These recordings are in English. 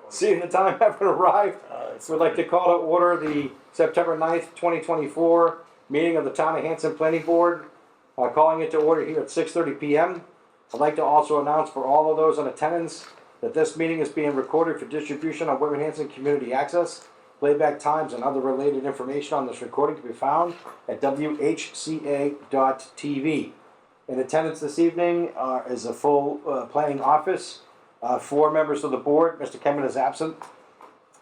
Seeing the time having arrived, we'd like to call to order the September 9th, 2024 meeting of the Town of Hanson Planning Board. Calling it to order here at 6:30 p.m. I'd like to also announce for all of those in attendance that this meeting is being recorded for distribution on Whitman Hanson Community Access. Playback times and other related information on this recording can be found at whca.tv. In attendance this evening is a full planning office. 4 members of the board. Mr. Kemen is absent.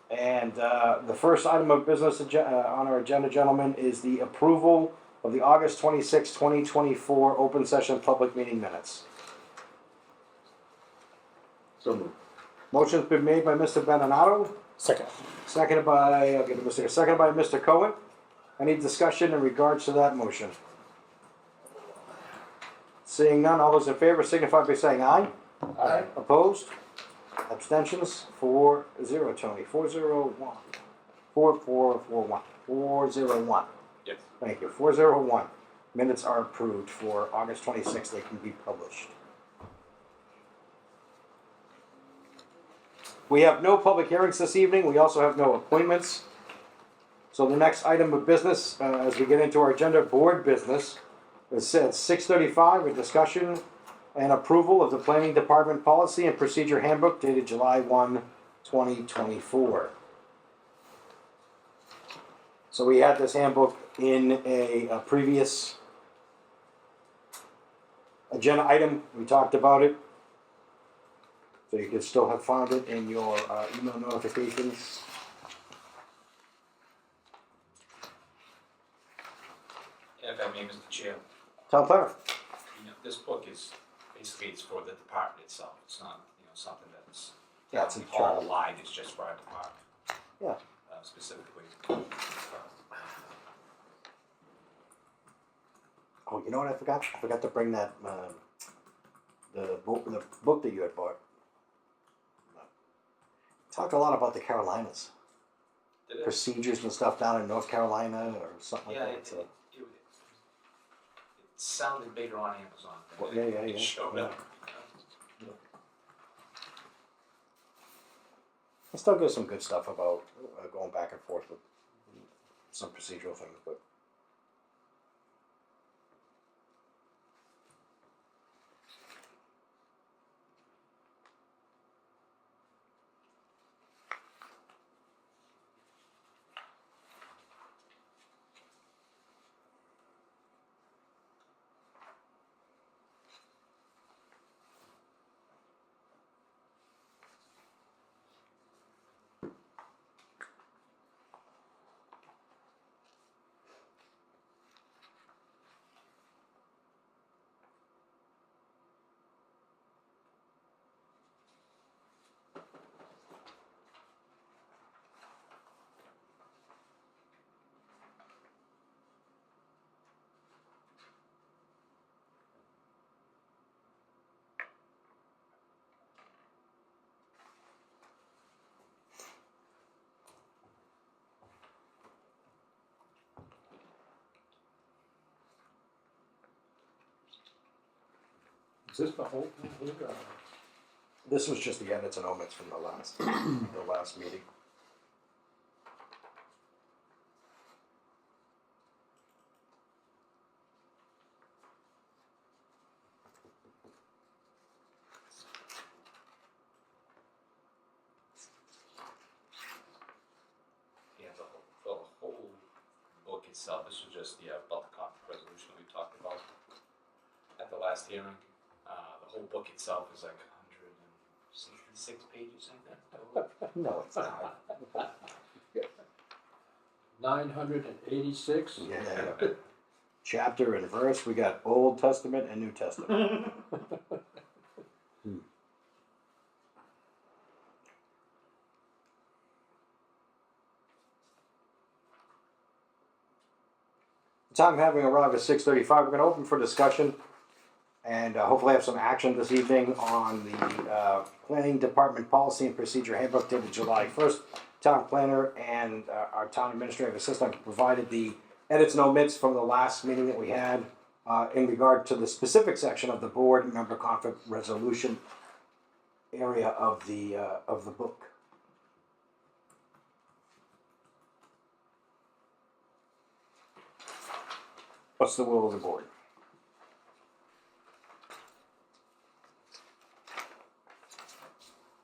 And the first item of business on our agenda, gentlemen, is the approval of the August 26, 2024 open session public meeting minutes. So moved. Motion's been made by Mr. Beninato. Second. Seconded by, seconded by Mr. Cohen. Any discussion in regards to that motion? Seeing none, all those in favor signify by saying aye. Aye. Opposed? Abstentions? 4-0, Tony. 4-0-1. 4-4-4-1. 4-0-1. Yes. Thank you. 4-0-1. Minutes are approved for August 26th. They can be published. We have no public hearings this evening. We also have no appointments. So the next item of business, as we get into our agenda, board business, is at 6:35, a discussion and approval of the Planning Department Policy and Procedure Handbook dated July 1, 2024. So we had this handbook in a previous agenda item. We talked about it. So you can still have found it in your email notifications. If I may, Mr. Chair, Town planner. this book is basically it's for the department itself. It's not something that's Yeah, it's all wide. It's just for our department. Yeah. Specifically. Oh, you know what I forgot? I forgot to bring that the book that you had bought. Talked a lot about the Carolinas. Did it? Procedures and stuff down in North Carolina or something Yeah, like that. So. it sounded bigger on Amazon than Well, it yeah. showed up. It still gives some good stuff about going back and forth with some procedural things, but. Is this the whole thing? This was just the edits and omits from the last meeting. Yeah, the whole book itself. This was just the bulk conflict resolution we talked about at the last hearing. The whole book itself is like 166 pages, I think. No, it's not. 986? Yeah. Chapter and verse. We got Old Testament and New Testament. Time having arrived at 6:35, we're going to open for discussion and hopefully have some action this evening on the Planning Department Policy and Procedure Handbook dated July 1st. Town planner and our town administrative assistant provided the edits and omits from the last meeting that we had in regard to the specific section of the board member conflict resolution area of the book. What's the will of the board?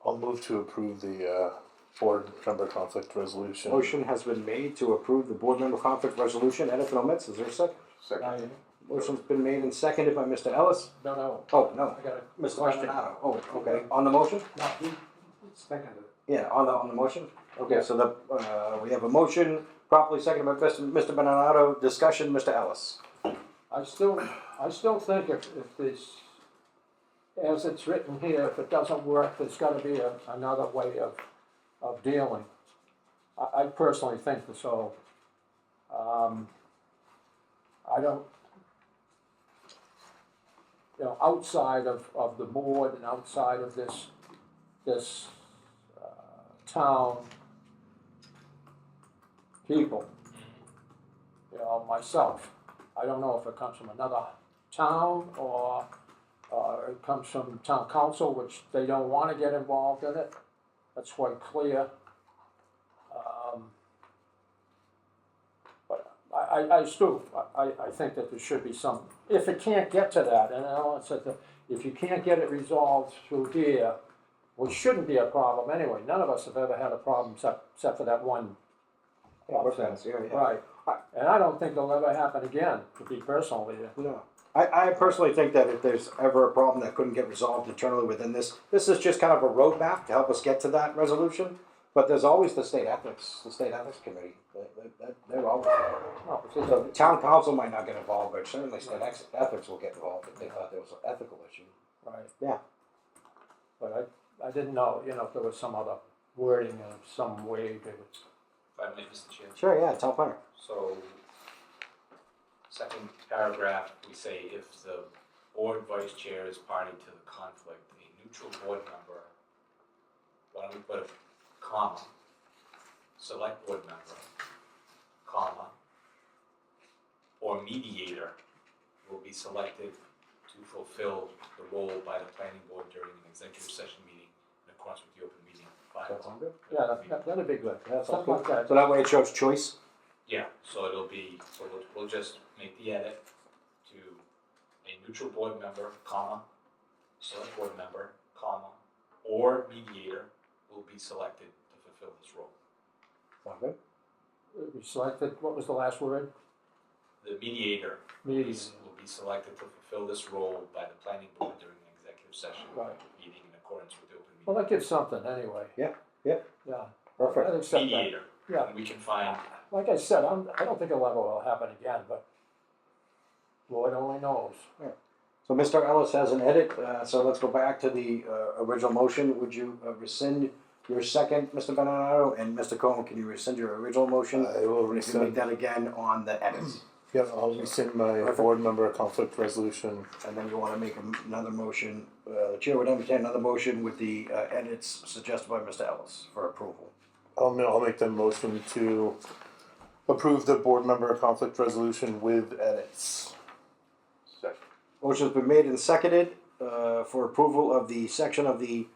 I'll move to approve the board member conflict resolution. Motion has been made to approve the board member conflict resolution. Edit no omits. Is there a second? Second. Motion's been made and seconded by Mr. Ellis. No, Oh, no. I got a Mr. question. Bernardo. Oh, okay. On the motion? No, he seconded it. Yeah, on the motion? Okay, so we have a motion properly seconded by Mr. Bernardo. Discussion, Mr. Ellis. I still think if this, as it's written here, if it doesn't work, there's gotta be another way of dealing. I personally think so. I don't, outside of the board and outside of this town people, myself, I don't know if it comes from another town or it comes from town council, which they don't wanna get involved in it. That's quite clear. But I still, I think that there should be some, if it can't get to that, and it's that if you can't get it resolved through here, which shouldn't be a problem anyway, none of us have ever had a problem except for that one. Right, and I don't think it'll ever happen again, to be personal with you. No. I personally think that if there's ever a problem that couldn't get resolved internally within this is just kind of a roadmap to help us get to that resolution. But there's always the state ethics committee. They're always there. No, So the town council might not get involved, but certainly state ethics will get involved if they thought there was an ethical issue. right. Yeah. But I didn't know, if there was some other wording in some way they would. If I may, Mr. Chair. Sure, yeah, town planner. So, second paragraph, we say if the board vice chair is party to the conflict, a neutral board member, why don't we put a comma, select board member, comma, or mediator will be selected to fulfill the role by the planning board during an executive session meeting in accordance with the open meeting bylaw. Yeah, that'd be good. That sounds Something like that. So that way it shows choice. Yeah, so it'll be, so we'll just make the edit to a neutral board member, comma, select board member, comma, or mediator will be selected to fulfill this role. Sound good? We selected, what was the last word? The mediator will be selected to fulfill this role by the planning board during an executive session Right. meeting in accordance with the open Well, meeting. that gives something anyway. Yeah. Yeah. Perfect. I'd accept that. Mediator, Yeah, and we can find, like I said, I don't think it'll ever will happen again, but Lord only knows. So Mr. Ellis has an edit, so let's go back to the original motion. Would you rescind your second, Mr. Bernardo? And Mr. Cohen, can you rescind your original motion? I will And you can make rescind. that again on the edits. Yeah, I'll rescind my Perfect. board member conflict resolution. And then you want to make another motion. The chair would entertain another motion with the edits suggested by Mr. Ellis for approval. I'll make the motion to approve the board member conflict resolution with edits. Second. Motion's been made and seconded for approval of the section of the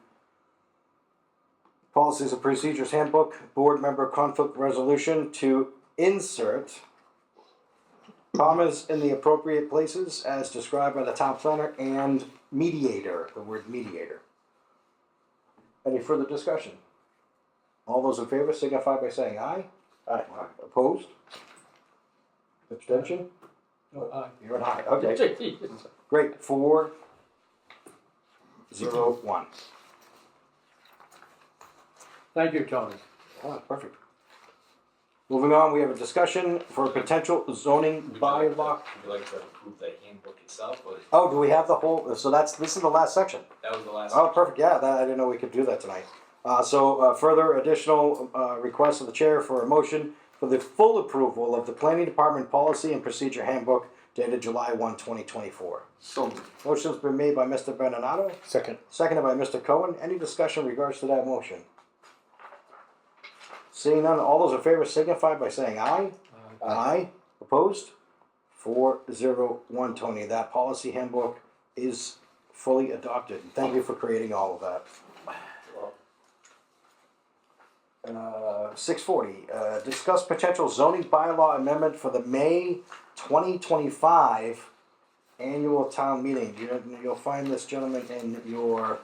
Policies and Procedures Handbook, Board Member Conflict Resolution to insert commas in the appropriate places as described by the town planner and mediator, the word mediator. Any further discussion? All those in favor signify by saying aye. Aye. Opposed? Abstention? No, You're an aye, okay. Great, 4-0-1. Thank you, Tony. Ah, perfect. Moving on, we have a discussion for a potential zoning bylaw. would you like to approve the handbook itself, or Oh, do we have the whole, so this is the last section. that was the last? Oh, perfect, yeah, I didn't know we could do that tonight. Further additional request of the chair for a motion for the full approval of the planning department policy and procedure handbook dated July 1, 2024. So moved. Motion's been made by Mr. Bernardo, Second. seconded by Mr. Cohen. Any discussion in regards to that motion? Seeing none, all those in favor signify by saying aye. Aye. Opposed? 4-0-1, Tony. That policy handbook is fully adopted. Thank you for creating all of that. 640, discuss potential zoning bylaw amendment for the May 2025 annual town meeting. You'll find this gentleman in your.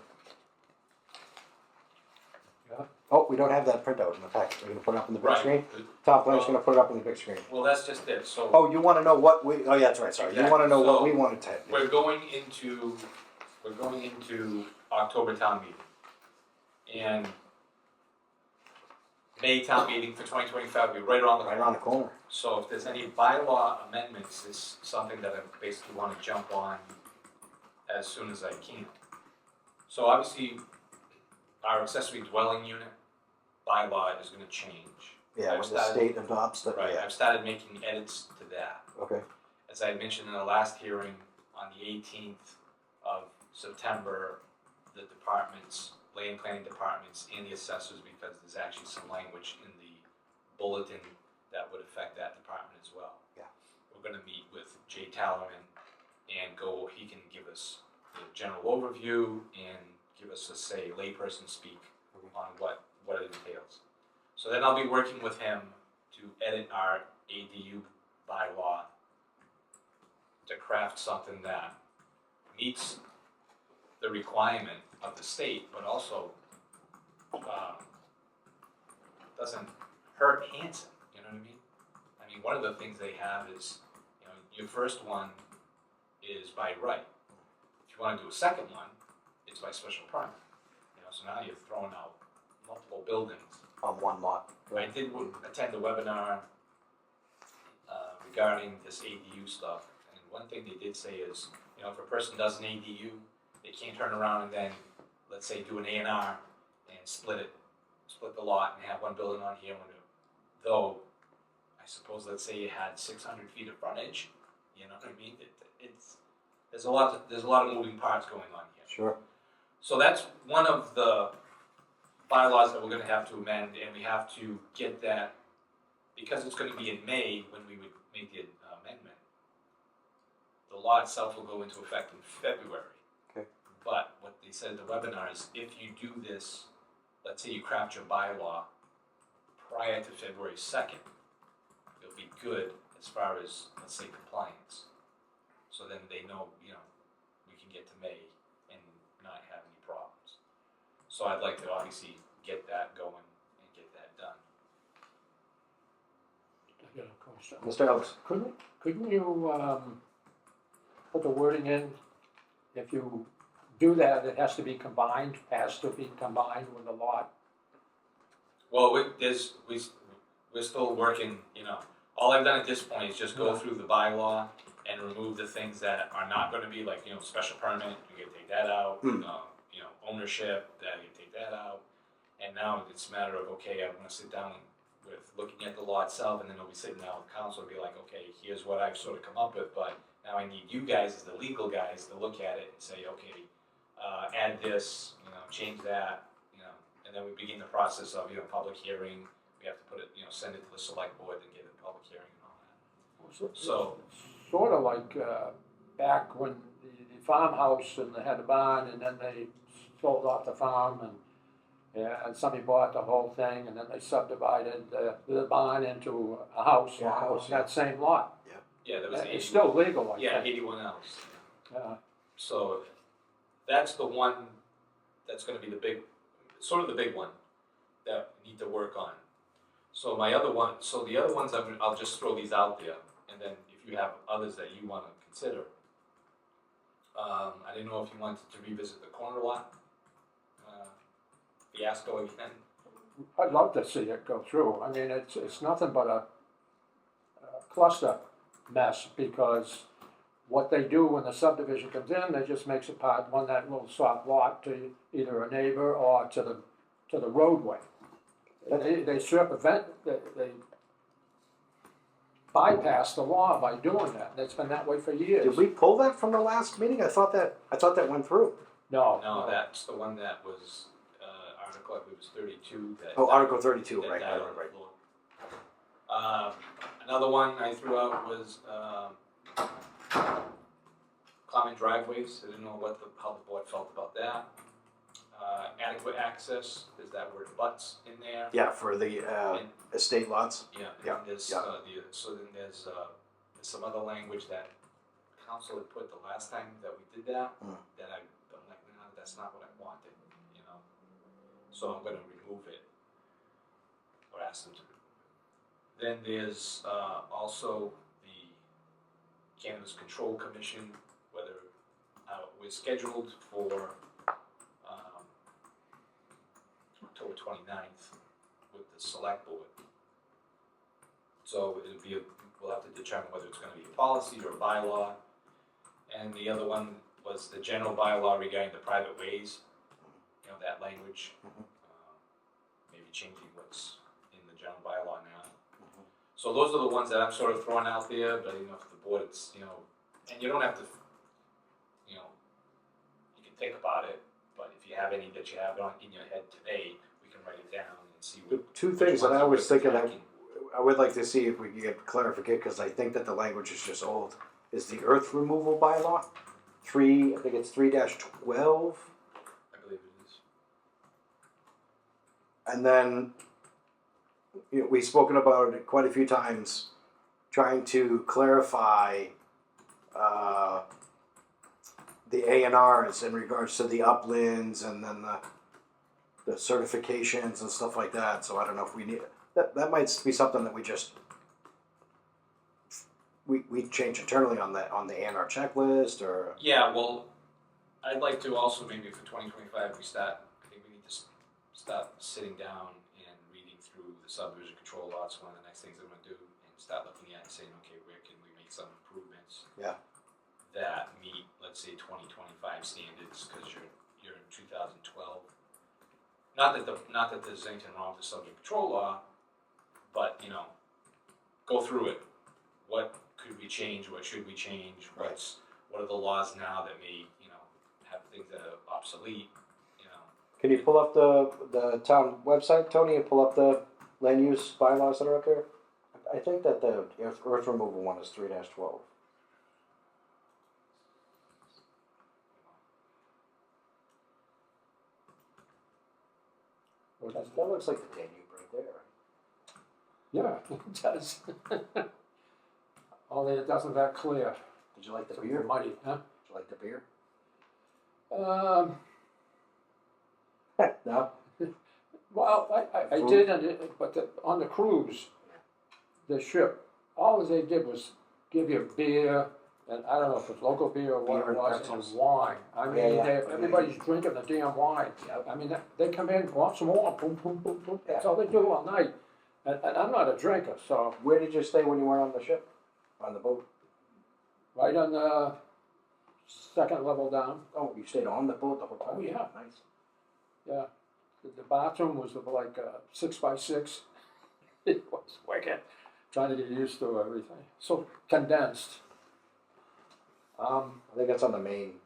Yeah. Oh, we don't have that printout in the packet. We're gonna put it up on the big Right. screen. Town planner's gonna put it up on the big screen. Well, that's just it, so. Oh, you wanna know what we, oh yeah, that's right, sorry. You wanna know what we wanted to. We're going into October town meeting. And May town meeting for 2025 will be right around the Right corner. around the corner. So if there's any bylaw amendments, it's something that I basically want to jump on as soon as I can. So obviously, our accessory dwelling unit bylaw is going to change. Yeah, I've when the started- state adopts the, Right, yeah, I've started making edits to that. okay. As I had mentioned in the last hearing, on the 18th of September, the departments, land planning departments and the assessors, because there's actually some language in the bulletin that would affect that department as well. Yeah. We're gonna meet with Jay Tallerman and he can give us the general overview and give us a say, layperson speak on what it entails. So then I'll be working with him to edit our ADU bylaw to craft something that meets the requirement of the state, but also doesn't hurt Hanson. You know what I mean? I mean, one of the things they have is, you know, your first one is by right. If you want to do a second one, it's by special permit. You know, so now you're throwing out multiple buildings. On one lot. I did attend a webinar regarding this ADU stuff, and one thing they did say is, you know, if a person does an ADU, they can't turn around and then, let's say, do an A&R and split the lot and have one building on here, though, I suppose, let's say you had 600 feet of frontage, you know what I mean? There's a lot of moving parts going on here. Sure. So that's one of the bylaws that we're gonna have to amend, and we have to get that, because it's gonna be in May when we would make the amendment. The law itself will go into effect in February. Okay. But what they said at the webinar is, if you do this, let's say you craft your bylaw prior to February 2nd, it'll be good as far as, let's say, compliance. So then they know, you know, we can get to May and not have any problems. So I'd like to obviously get that going and get that done. I got a question. Mr. Ellis. Couldn't you, put the wording in, if you do that, it has to be combined with the lot? Well, we're still working, you know, all I've done at this point is just go through the bylaw and remove the things that are not gonna be, like, you know, special permit, you can take that out, you know, ownership, that you can take that out. And now it's a matter of, okay, I'm gonna sit down with looking at the law itself, and then I'll be sitting down with council and be like, okay, here's what I've sort of come up with, but now I need you guys as the legal guys to look at it and say, okay, add this, you know, change that, you know, and then we begin the process of, you know, public hearing. We have to put it, you know, send it to the select board and get a public hearing and all that. So, Sort of like, back when the farmhouse and they had a barn and then they sold off the farm and somebody bought the whole thing and then they subdivided the barn into a house. Yeah, house, on that same lot. yeah, there was It's still legal, I yeah, think. 81 else. Yeah. So that's the one that's gonna be the big one that we need to work on. So the other ones, I'll just throw these out there, and then if you have others that you wanna consider. I didn't know if you wanted to revisit the corner lot fiasco again. I'd love to see it go through. I mean, it's nothing but a cluster mess, because what they do when the subdivision comes in, they just makes it part, one that little soft lot to either a neighbor or to the roadway. They circumvent, they bypass the law by doing that. That's been that way for years. Did we pull that from the last meeting? I thought that went through. No, that's the one that was article, I believe it was 32. Oh, Article 32, that right. died on the floor. Another one I threw out was common driveways. I didn't know how the board felt about that. Adequate access, there's that word butts in there. Yeah, for the estate lots. Yeah. Yeah, And there's, yeah. so then there's there's some other language that council had put the last time that we did that, that I'm like, no, that's not what I wanted, you know? So I'm gonna remove it, or ask them to remove it. Then there's, also the Cannabis Control Commission, whether, we're scheduled for, October 29th with the select board. So it'll be, we'll have to determine whether it's gonna be a policy or a bylaw. And the other one was the general bylaw regarding the private ways, you know, that language. Maybe changing what's in the general bylaw now. So those are the ones that I'm sort of throwing out there, but you know, if the board, it's, you know, and you don't have to, you know, you can think about it, but if you have any that you have in your head today, we can write it down and see The what. two things that I was thinking that attacking. I would like to see if we could get clarification, because I think that the language is just old, is the earth removal bylaw. I think it's 3-12. I believe it is. And then, you know, we've spoken about it quite a few times, trying to clarify the A&Rs in regards to the uplands and then the certifications and stuff like that. So I don't know if we need that might be something that we just we change internally on the A&R checklist, or Yeah, well, I'd like to also maybe for 2025 we start. I think we need to start sitting down and reading through the subdivision control lots. One of the next things I'm going to do, and start looking at and saying, okay, where can we make some improvements? Yeah. That meet, let's say, 2025 standards, because you're in 2012. Not that there's anything wrong with the subdivision control law, but you know, go through it. What could we change? What should we change? Right. What are the laws now that may, you know, have things that are obsolete? You know, can you pull up the town website, Tony, and pull up the land use bylaws that are up there? I think that the earth removal one is 3-12. That looks like the Danube right there. Yeah, it does. Only it doesn't that clear. Did you like the It's beer? muddy, huh? Did you like the beer? No. Well, I did, but on the cruise, the ship, all they did was give you beer, and I don't know if it's local beer or what Beer it and was, pretzels. and wine. I mean, Yeah. everybody's drinking the damn wine. I mean, they come in, want some more, boom, boom, boom, boom. That's all they do all night. And I'm not a drinker, so Where did you stay when you were on the ship? On the boat? right on the second level down. Oh, you stayed on the boat the whole time? Oh, yeah. Nice. Yeah, the bathroom was like 6x6. It was wicked. Trying to get used to everything. So condensed. I think that's on the main.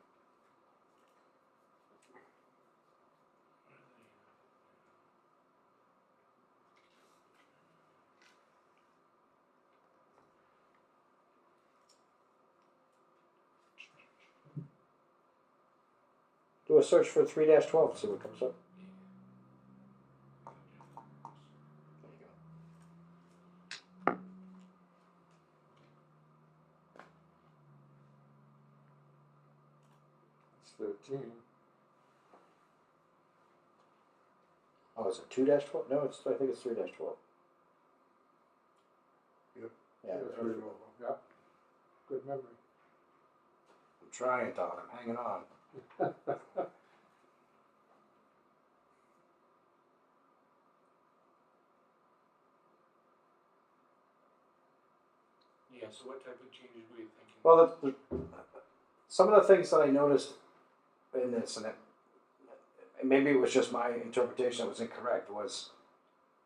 Do a search for 3-12, see what comes up. There you go. It's 13. Oh, is it 2-12? No, I think it's 3-12. Yep. Yeah, Yeah. Good memory. I'm trying, Don. I'm hanging on. yeah. So what type of changes were you thinking? Well, some of the things that I noticed in this, and maybe it was just my interpretation that was incorrect, was,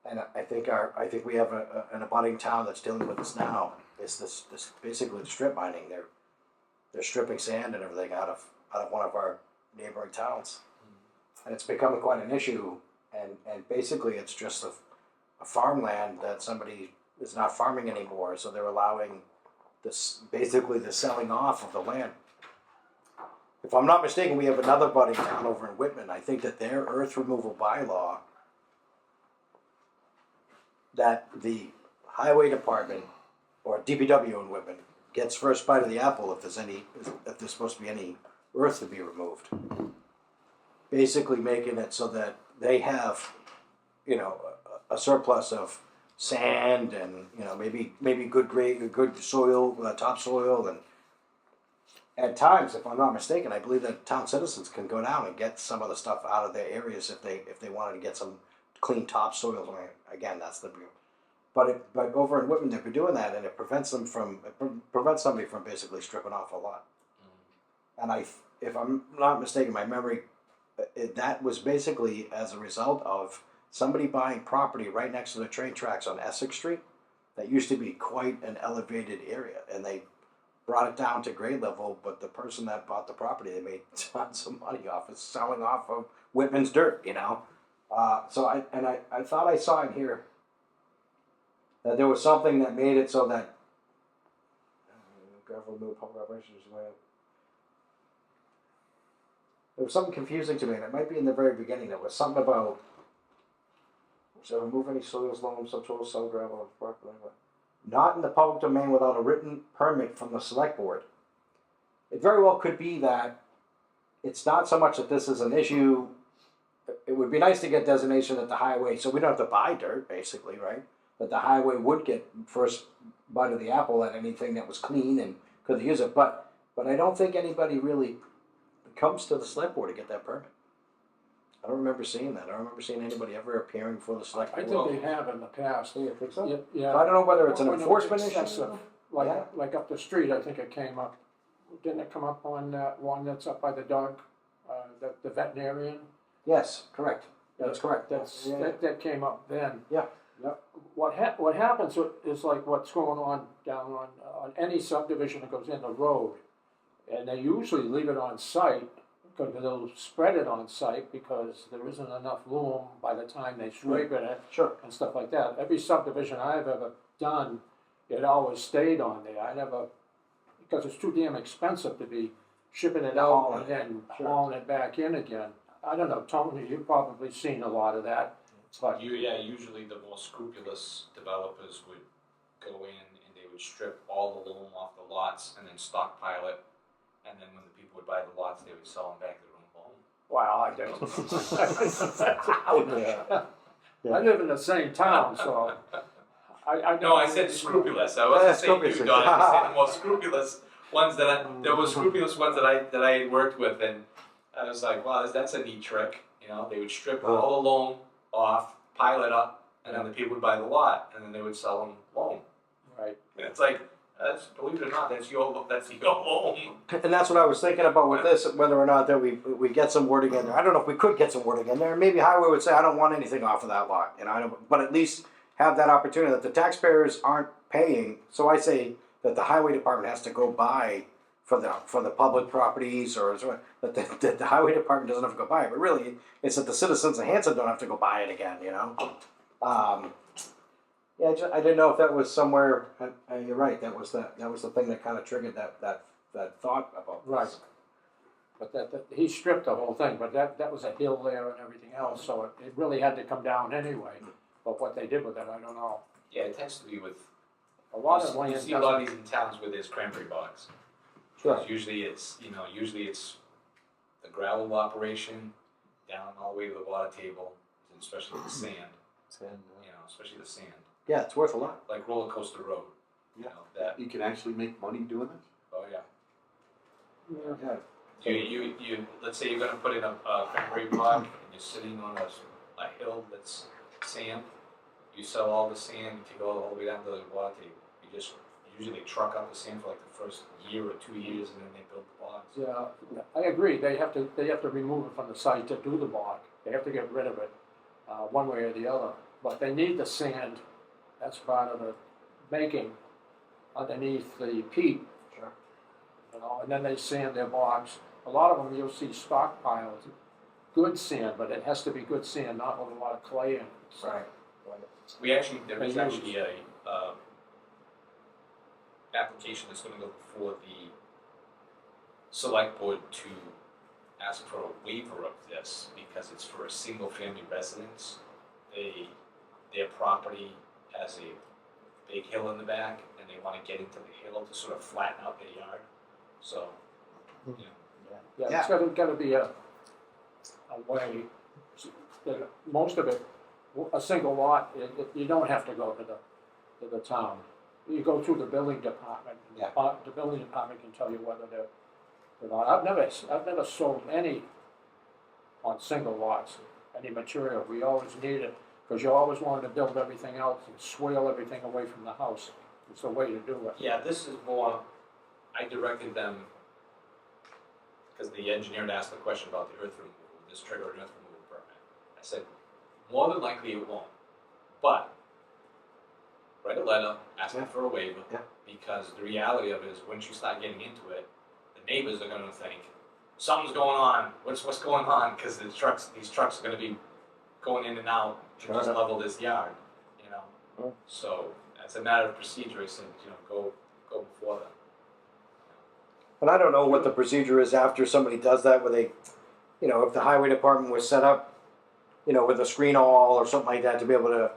and I think we have an abutting town that's dealing with this now. Is this basically the strip mining? They're stripping sand and everything out of one of our neighboring towns, and it's becoming quite an issue. And basically, it's just a farmland that somebody is not farming anymore, so they're allowing this, basically the selling off of the land. If I'm not mistaken, we have another budding town over in Whitman. I think that their earth removal bylaw, that the highway department, or DPW in Whitman, gets first bite of the apple if there's supposed to be any earth to be removed. Basically making it so that they have, you know, a surplus of sand and, you know, maybe good soil, topsoil, and at times, if I'm not mistaken, I believe that town citizens can go down and get some of the stuff out of their areas if they wanted to get some clean topsoil. Again, that's the but over in Whitman they've been doing that, and it prevents somebody from basically stripping off a lot. And if I'm not mistaken, my memory, that was basically as a result of somebody buying property right next to the train tracks on Essex Street. That used to be quite an elevated area, and they brought it down to grade level, but the person that bought the property, they made tons of money off of selling off of Whitman's dirt, you know. So I thought I saw in here that there was something that made it so that government public operations. There was something confusing to me, and it might be in the very beginning. There was something about so remove any soils, loam, subsoil, sun, gravel, and rock, not in the public domain without a written permit from the select board. It very well could be that it's not so much that this is an issue. It would be nice to get designation that the highway, so we don't have to buy dirt, basically, right? That the highway would get first bite of the apple at anything that was clean and could use it. But I don't think anybody really comes to the select board to get that permit. I don't remember seeing that. I don't remember seeing anybody ever appearing before the select I board. think they have in the past. Do you think so? Yeah. I don't know whether it's an When it was enforcement issue. excessive, Like, Yeah. like up the street, I think it came up. Didn't it come up on that one that's up by the dog, the veterinarian? Yes, correct. That's correct. That came up then. Yeah. What happens is like what's going on down on any subdivision that goes in the road, and they usually leave it on site because they'll spread it on site because there isn't enough loom by the time they scrape it Sure. and stuff like that. Every subdivision I've ever done, it always stayed on there. I never, because it's too damn expensive to be shipping it out and then hauling it back in again. I don't know, Tony, you've probably seen a lot of that. But Usually the more scrupulous developers would go in and they would strip all the loam off the lots and then stockpile it. And then when the people would buy the lots, they would sell them back their own loam. wow, I don't. I live in the same town, so No, I said scrupulous. I wasn't saying you, Don. I said the more scrupulous ones there were scrupulous ones that I worked with, and I was like, wow, that's a neat trick. You know, they would strip all the loam off, pile it up, and then the people would buy the lot, and then they would sell them loam. Right. And it's like, believe it or not, that's your loam. And that's what I was thinking about with this, whether or not that we get some wording in there. I don't know if we could get some wording in there. Maybe highway would say, I don't want anything off of that lot, you know. But at least have that opportunity that the taxpayers aren't paying. So I say that the highway department has to go buy for the public properties, or that the highway department doesn't have to go buy it. But really, it's that the citizens of Hanson don't have to go buy it again, you know. Yeah, I didn't know if that was somewhere. You're right. That was the thing that kind of triggered that thought about this. Right. But that he stripped the whole thing, but that was a hill there and everything else, so it really had to come down anyway. But what they did with it, I don't know. Yeah, it tends to be with A lot of you land see a lot of doesn't. these in towns where there's cranberry bogs. Sure. Usually it's the gravel operation down all the way to the water table, and especially the sand. Especially the sand. Yeah, it's worth a lot. Like Roller Coaster Road. You know, that. You can actually make money doing this? Oh yeah. Yeah. You let's say you're gonna put in a cranberry bog and you're sitting on a hill that's sand. You sell all the sand, you take it all the way down to the water table. You just usually truck out the sand for like the first year or 2 years, and then they build the bogs. Yeah, I agree. They have to remove it from the site to do the bog. They have to get rid of it, one way or the other. But they need the sand. That's part of the making underneath the peat. Sure. You know, and then they sand their bogs. A lot of them you'll see stockpiles, good sand, but it has to be good sand, not with a lot of clay in it. So, Right. There is actually a application that's going to go before the select board to ask for a waiver of this because it's for a single family residence. Their property has a big hill in the back, and and they wanna get into the hill to sort of flatten out their yard, so, you know. Yeah, it's gotta be a way, that most of it, a single lot, you don't have to go to the town. You go through the building department, and Yeah. the building department can tell you whether they're not. I've never sold any on single lots, any material. We always need it, because you always wanted to build everything else and swale everything away from the house. It's the way to do it. Yeah, this is more, I directed them, because the engineer had asked the question about the earth removal, this trigger an earth removal permit. I said, more than likely it won't, but write a letter asking for a waiver, Yeah. because the reality of it is, once you start getting into it, the neighbors are gonna think, something's going on, what's going on, because these trucks are gonna be going in and out, to Sure. just level this yard, you know? Sure. So, as a matter of procedure, I said, go before them. And I don't know what the procedure is after somebody does that, where they, if the highway department was set up, with a screen all or something like that, to be able to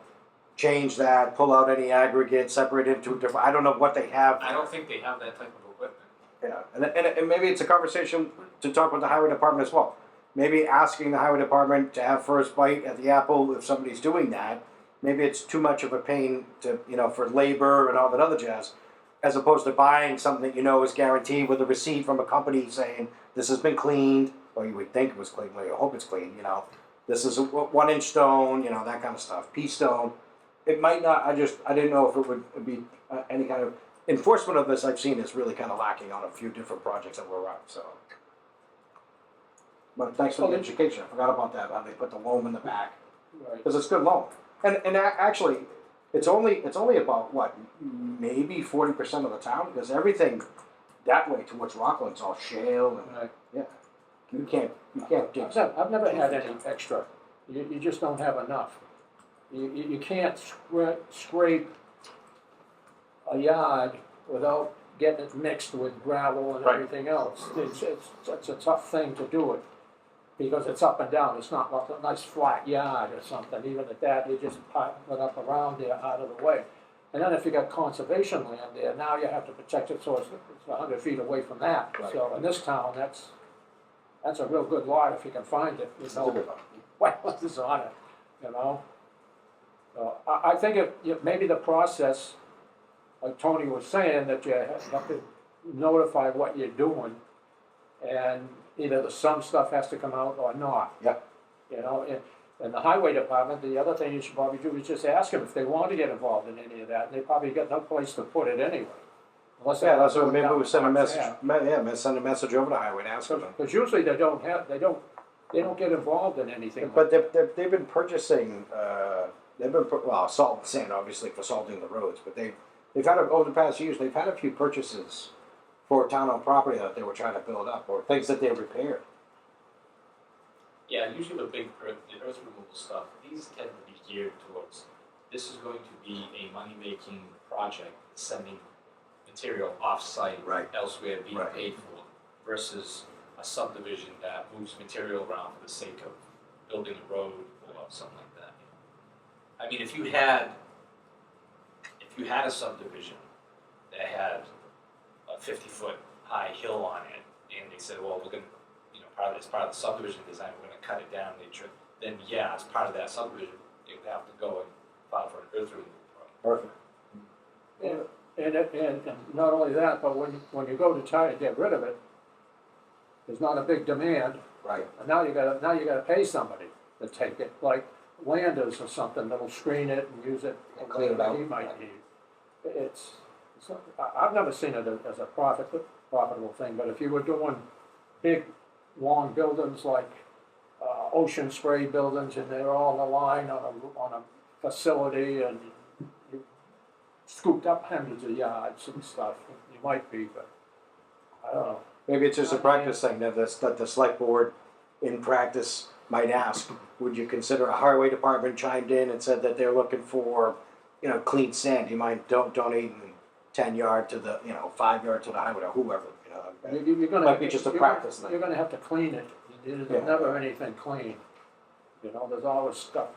change that, pull out any aggregate, separate it into different, I don't know what they have. I don't think they have that type of equipment. Yeah, and maybe it's a conversation to talk with the highway department as well. Maybe asking the highway department to have first bite at the apple if somebody's doing that. Maybe it's too much of a pain to, for labor and all that other jazz, as opposed to buying something that is guaranteed with a receipt from a company saying this has been cleaned, or you would think it was cleaned, well, you hope it's clean, This is a 1-inch stone, that kind of stuff, pea stone. It might not, I didn't know if it would be any kind of enforcement of this I've seen is really kind of lacking on a few different projects that we're on, so. But thanks for the education, I forgot about that, how they put the loam in the back, Right. because it's good loam. And actually, it's only about, what, maybe 40% of the town, because everything that way towards Rockland's all shale, and, Right. yeah. You can't dig. I've never had any extra. You just don't have enough. You can't scrape a yard without getting it mixed with gravel and Right. everything else. It's a tough thing to do it, because it's up and down. It's not like a nice flat yard or something. Even at that, you just put it up around there out of the way. And then if you got conservation land there, now you have to protect it so it's 100 feet away from that. Right. So in this town, that's a real good lot if you can find it, It's a good one. what is on it, So I think maybe the process, like Tony was saying, that you have to notify what you're doing, and either some stuff has to come out or not. Yeah. And the highway department, the other thing you should probably do is just ask them if they want to get involved in any of that, and they probably got no place to put it anyway. Yeah, that's what maybe we send a message. Send a message over to highway and ask them. Because usually they don't get involved in anything. But they've been purchasing. Salt and sand, obviously, for salting the roads. But they've had over the past years, they've had a few purchases for town-owned property that they were trying to build up, or things that they repaired. Yeah, usually the earth removal stuff, these tend to be geared towards, this is going to be a money-making project, sending material off-site, Right. elsewhere being Right. paid for, versus a subdivision that moves material around for the sake of building a road or something like that. I mean, if you had a subdivision that had a 50-foot high hill on it, and they said, well, we're gonna, as part of the subdivision design, we're gonna cut it down, then yeah, as part of that subdivision, you would have to go and file for an earth removal permit. Perfect. And not only that, but when you go to try to get rid of it, there's not a big demand, Right. and now you gotta pay somebody to take it, like Landers or something that'll screen it and use it for And clean it whatever he out. might need. I've never seen it as a profitable thing, but if you were doing big, long buildings like ocean spray buildings, and they're all aligned on a facility, and you scooped up hundreds of yards and stuff, you might be, but I don't know. Maybe it's just a practice thing that the select board, in practice, might ask. Would you consider a highway department chimed in and said that they're looking for, clean sand? Do you mind donating 10 yard to the, 5 yard to the highway or whoever? You're gonna Might be just a practice thing. You're gonna have to clean it. There's Yeah. never anything clean. There's always stuff.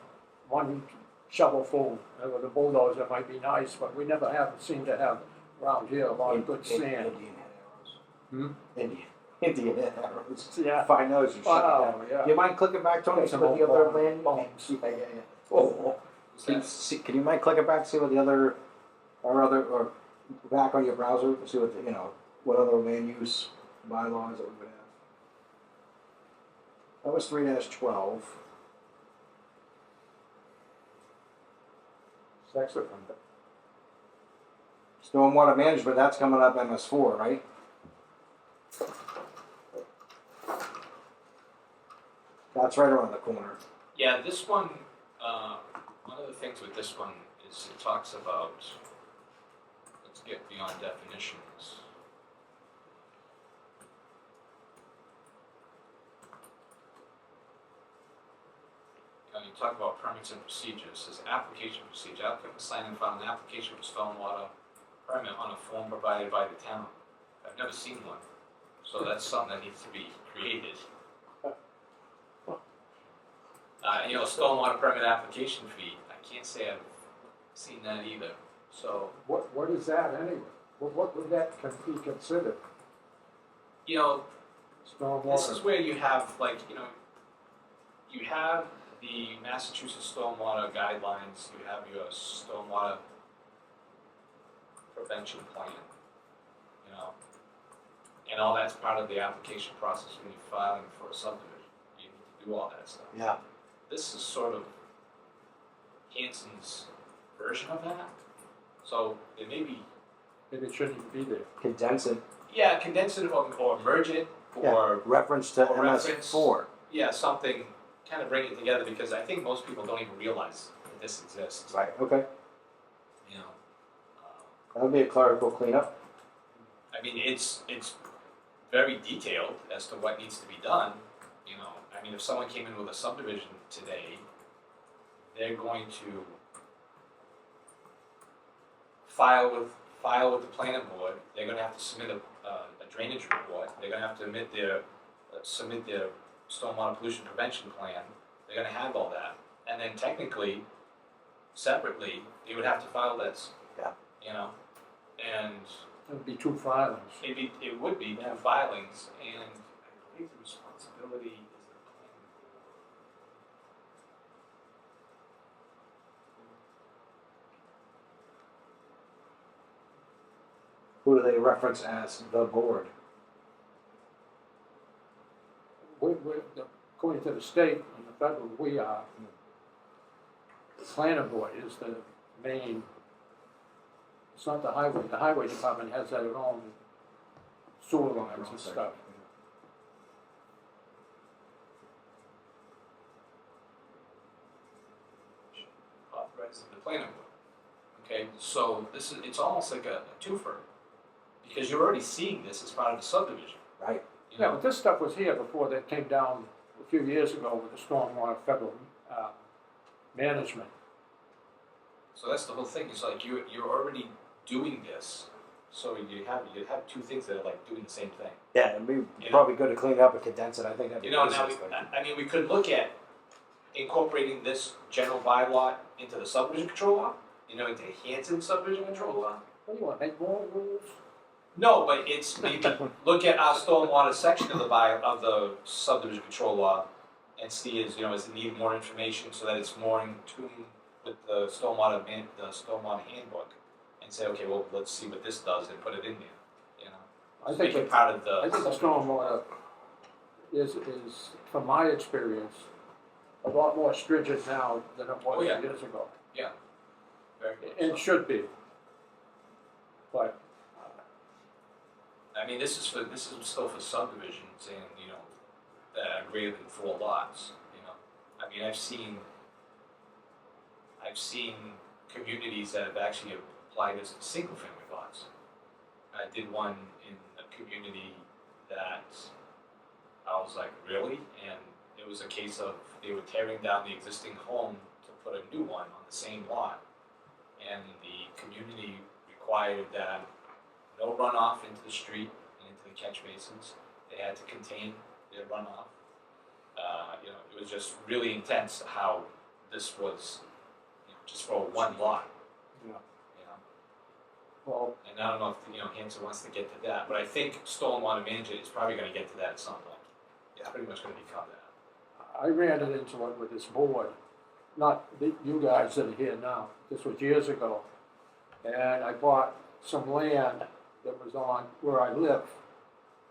One shovelful with a bulldozer might be nice, but we never seem to have around here, a lot of good Indian sand. head arrows. Hmm? Indian head arrows. Yeah. Fine nose, you should Wow, have. yeah. Do you mind clicking back, Tony, Got see some what the old other bone- land? bones. Yeah. Oh, can you mind clicking back, see what the other, or back on your browser, see what, what other land use bylaws that we would have? That was 3-12. Sex offender. Stormwater management, that's coming up MS4, right? That's right around the corner. Yeah, this one, one of the things with this one is it talks about, let's get beyond definitions. You talk about permits and procedures, it says application procedure, applicant will sign and file an application for stormwater permit on a form provided by the town. I've never seen one, so that's something that needs to be created. Stormwater permit application fee, I can't say I've seen that either, so, What is that anyway? What would that be considered? you know, Stormwater? this is where you have, you have the Massachusetts Stormwater Guidelines, you have your stormwater prevention plan, and all that's part of the application process when you're filing for a subdivision. You need to do all that stuff. Yeah. This is sort of Hanson's version of that. So it may be, Maybe it shouldn't even be there. Condense it. yeah, condense it or merge it or, Reference to or reference. MS4. yeah, something, kind of bring it together because I think most people don't even realize that this exists. Right, okay. You know, That would be a clerical cleanup. I mean, it's very detailed as to what needs to be done. I mean, if someone came in with a subdivision today, they're going to file with the planning board. They're going to have to submit a drainage report. They're going to have to submit their stormwater pollution prevention plan. They're going to have all that, and then technically, separately, they would have to file this. Yeah. And It'd be 2 filings. it would be two filings, and I believe the responsibility is the planning Who do they reference as the board? According to the state and the federal, we are, the planning board is the main, it's not the highway department has their own sewer lines and stuff. authorizes the planning board. Okay, so it's almost like a twofer, because you're already seeing this as part of the subdivision. Right. Yeah, but this stuff was here before that came down a few years ago with the stormwater federal management. So that's the whole thing. It's like you're already doing this, so you have two things that are like doing the same thing. Yeah, it'd be probably good to clean it up and condense it. I think that'd be Now easiest. I mean, we could look at incorporating this general bylaw into the subdivision control law. Into Hanson subdivision control law. What do you want, make more rules? No, but it's maybe look at our stormwater section of the subdivision control law, and see is it need more information so that it's more in tune with the stormwater handbook, and say okay, well let's see what this does and put it in there. I Make think it part of the. I think the stormwater is, from my experience, a lot more stringent now than it was Oh, yeah. years ago. Very good. And should be. But, I mean, this is still for subdivisions and that are greater than 4 lots. I mean, I've seen communities that have actually applied this to single family lots. I did one in a community that I was like, really? And it was a case of they were tearing down the existing home to put a new one on the same lot. And the community required that no runoff into the street and into the catch basins. They had to contain their runoff. It was just really intense how this was just for one lot. Yeah. Well, And I don't know if, Hanson wants to get to that, but I think stormwater management is probably gonna get to that at some point. It's pretty much gonna become that. I ran it into it with this board, not you guys that are here now, this was years ago. And I bought some land that was on where I live,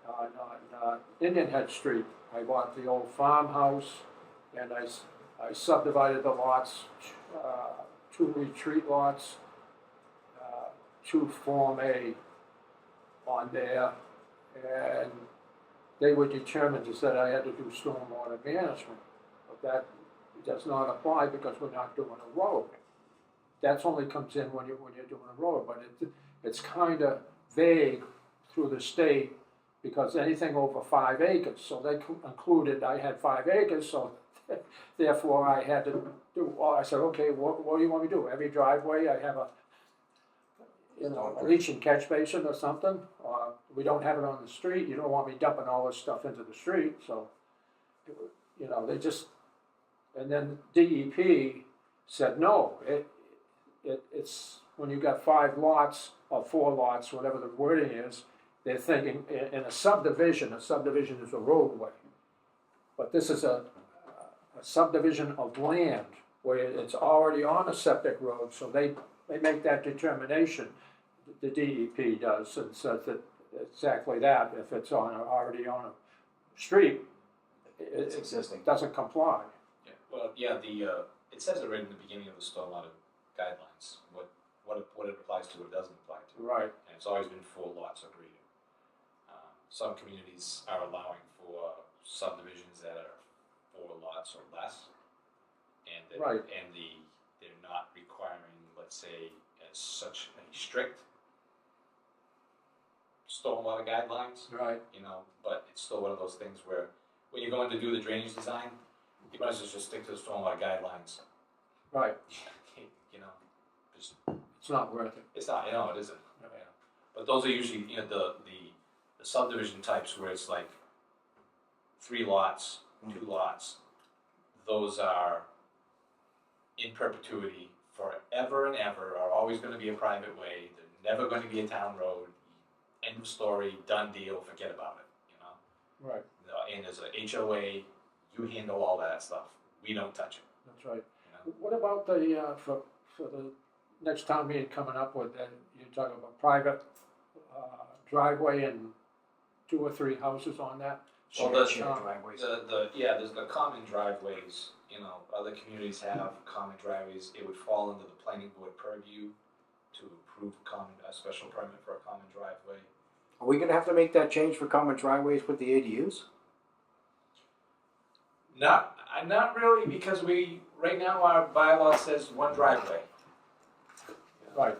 on Indian Head Street. I bought the old farmhouse, and I subdivided the lots, 2 retreat lots, 2 Form A on there, and they were determined that I had to do stormwater management. But that does not apply because we're not doing a road. That's only comes in when you're doing a road, but it's kind of vague through the state because anything over 5 acres, so they included, I had 5 acres, so therefore I had to do, I said, okay, what do you want me to do? Every driveway, I have a leach and catch basin or something, we don't have it on the street, you don't want me dumping all this stuff into the street, so, they just, and then DEP said, no, it's, when you got 5 lots, or 4 lots, whatever the wording is, they're thinking, in a subdivision is a roadway. But this is a subdivision of land, where it's already on a septic road, so they make that determination, the DEP does, and says that exactly that, if it's already on a street, It's existing. it doesn't comply. Yeah, well, yeah, it says it right in the beginning of the stormwater guidelines, what it applies to or doesn't apply to. Right. And it's always been 4 lots or greater. Some communities are allowing for subdivisions that are 4 lots or less. And Right. they're not requiring, let's say, as such a strict stormwater guidelines, Right. but it's still one of those things where when you're going to do the drainage design, you might as well just stick to the stormwater guidelines. Right. Just, It's not worth it. it's not, it isn't. But those are usually, the subdivision types where it's like 3 lots, 2 lots. Those are in perpetuity, forever and ever, are always gonna be a private way. They're never gonna be a town road. End of story, done deal, forget about it, Right. And as a HOA, you handle all that stuff. We don't touch it. That's right. You know? What about the, for the next town meeting coming up with, you're talking about private driveway and 2 or 3 houses on that? Well, Shared driveways. There's the common driveways, other communities have common driveways. It would fall under the planning board purview to approve a special permit for a common driveway. Are we gonna have to make that change for common driveways with the ADUs? Not really, because right now our bylaw says 1 driveway. Right.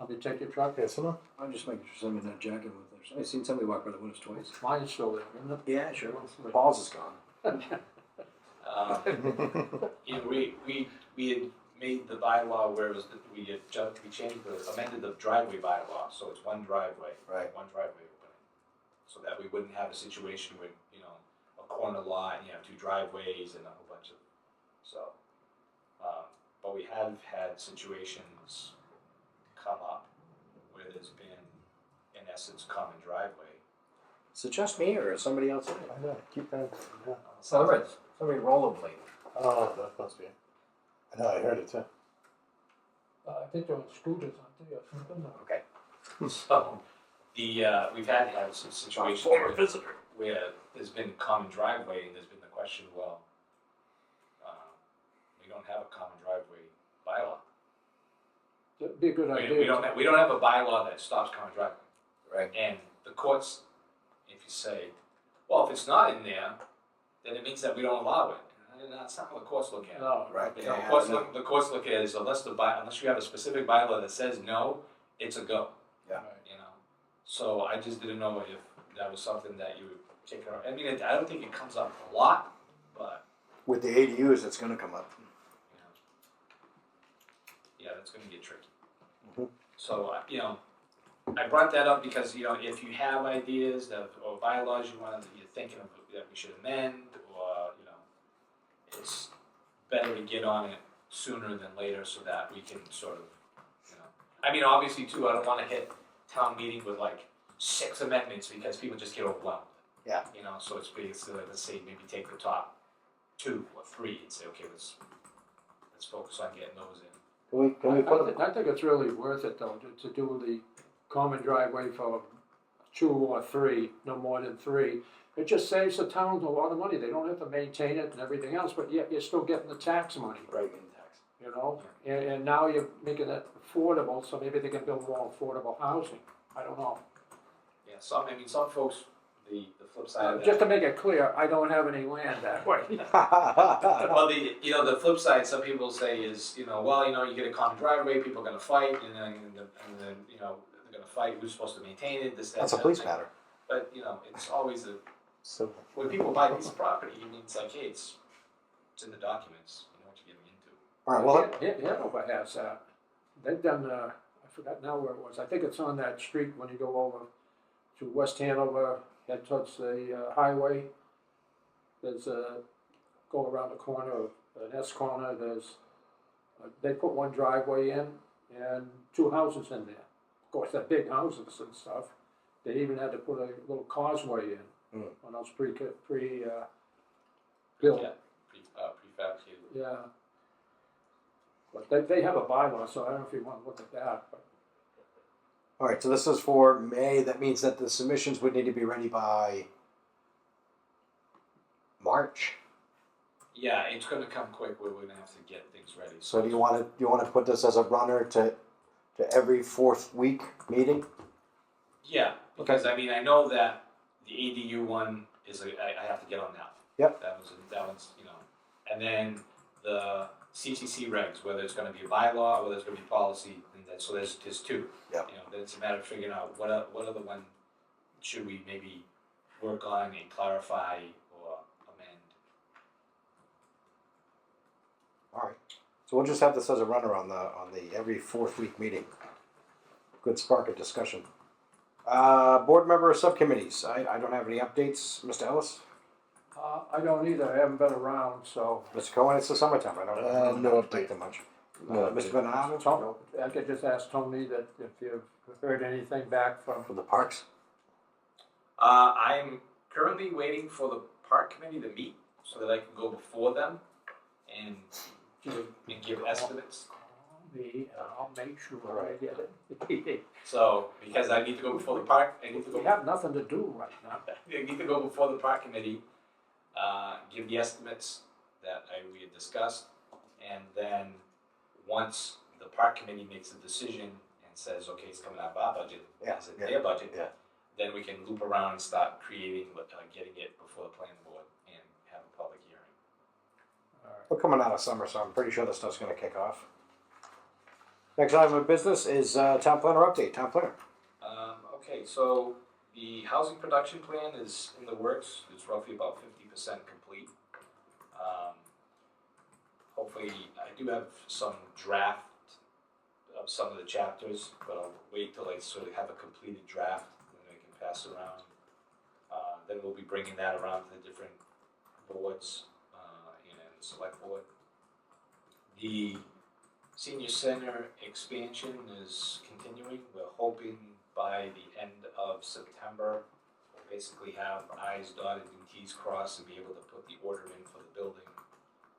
Let me take your truck. Okay, so I'm just making sure somebody's not jacking with it. I've seen somebody walk by the windows twice. Mine's still there, isn't it? Yeah, sure. Paul's is gone. We had made the bylaw where it was, we amended the driveway bylaw, so it's 1 driveway. Right. 1 driveway opening. So that we wouldn't have a situation where, a corner lot, and you have 2 driveways and a whole bunch of, but we have had situations come up where there's been, in essence, common driveway. Is it just me or is somebody else in it? I know, keep that. Yeah. Somebody rollerblading. Oh, that must be. I know, I heard it too. I think they're on scooters, aren't they, or something? Okay. So, we've had some situations where there's been a common driveway and there's been the question, well, we don't have a common driveway bylaw. That'd be a good idea. We don't have a bylaw that stops common driveway. Right. And the courts, if you say, well, if it's not in there, then it means that we don't allow it. And that's not what the courts look at. No. Right. The courts look at it as unless you have a specific bylaw that says no, it's a go. Yeah. Right. So I just didn't know if that was something that you would take care of. I mean, I don't think it comes up a lot, but With the ADUs, it's gonna come up. yeah, that's going to get tricky. Mhm. So I brought that up because if you have ideas or bylaws you're thinking of that we should amend, or it's better to get on it sooner than later so that we can sort of I mean, obviously too, I don't wanna hit town meeting with like 6 amendments because people just get overwhelmed. Yeah. You know, so it's basically, let's say, maybe take the top 2 or 3 and say, okay, let's focus on getting those in. Can we put I think it's really worth it though, to do the common driveway for 2 or 3, no more than 3. It just saves the towns a lot of money. They don't have to maintain it and everything else, but yet you're still getting the tax money, right, in tax? you know? And now you're making it affordable, so maybe they can build more affordable housing. I don't know. Yeah, some folks, the flip side of that. Just to make it clear, I don't have any land that way. Well, the flip side, some people say is, well, you get a common driveway, people are gonna fight, and then, they're gonna fight, who's supposed to maintain it, this, that. That's a that police thing. matter. But, it's always So, when people buy a piece of property, it's like, hey, it's in the documents, you know what you're getting into. All right, well, Hanover has that. They've done, I forgot now where it was. I think it's on that street when you go over to West Hanover, head towards the highway. There's go around the corner of an S corner, they put one driveway in and 2 houses in there. Of course, they're big houses and stuff. They even had to put a little causeway in when I was built. Yeah, prefabricated. Yeah. But they have a bylaw, so I don't know if you want to look at that, but. all right, so this is for May. That means that the submissions would need to be ready by March. Yeah, it's gonna come quick where we're gonna have to get things ready. So do you want to put this as a runner to every 4th week meeting? Yeah, because I mean, I know that the ADU one is, I have to get on that. Yep. That one's, and then the CCC regs, whether it's gonna be a bylaw or whether it's gonna be policy, and so there's 2. Yep. Then it's a matter of figuring out what other one should we maybe work on and clarify or amend. All right. So we'll just have this as a runner on the every 4th week meeting. Good spark of discussion. Board member subcommittees. I don't have any updates. Mr. Ellis? I don't either, I haven't been around, so. Mr. Cohen, it's the summertime. I don't no update update. them much. No Mr. update. Bernardo? Tom, I could just ask Tony that if you've heard anything back from. From the parks? I'm currently waiting for the park committee to meet so that I can go before them and give estimates. Call me, and I'll make sure I get it. So, because I need to go before the park, We have nothing to do right now. I need to go before the park committee, give the estimates that we had discussed, and then once the park committee makes a decision and says, okay, it's coming out of our budget, is it their budget? Yeah. Then we can loop around and start creating, getting it before the planning board and have a public hearing. We're coming out of summer, so I'm pretty sure this stuff's going to kick off. Next item of business is town planner update. Town planner. Okay, so the housing production plan is in the works. It's roughly about 50% complete. Hopefully, I do have some draft of some of the chapters, but I'll wait till I sort of have a completed draft and then I can pass it around. Then we'll be bringing that around to the different boards and the select board. The senior center expansion is continuing. We're hoping by the end of September, we'll basically have I's dotted and T's crossed and be able to put the order in for the building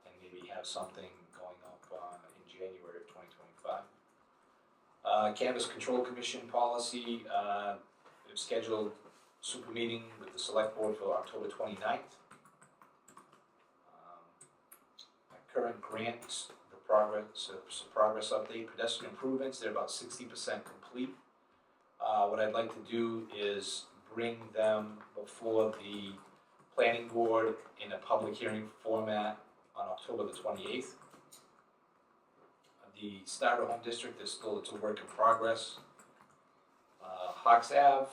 and maybe have something going up in January of 2025. Cannabis Control Commission policy, we've scheduled super meeting with the select board for October 29th. Current grants, the progress update, pedestrian improvements, they're about 60% complete. What I'd like to do is bring them before the planning board in a public hearing format on October the 28th. The Starter Home District is still, it's a work in progress. Hawks Ave,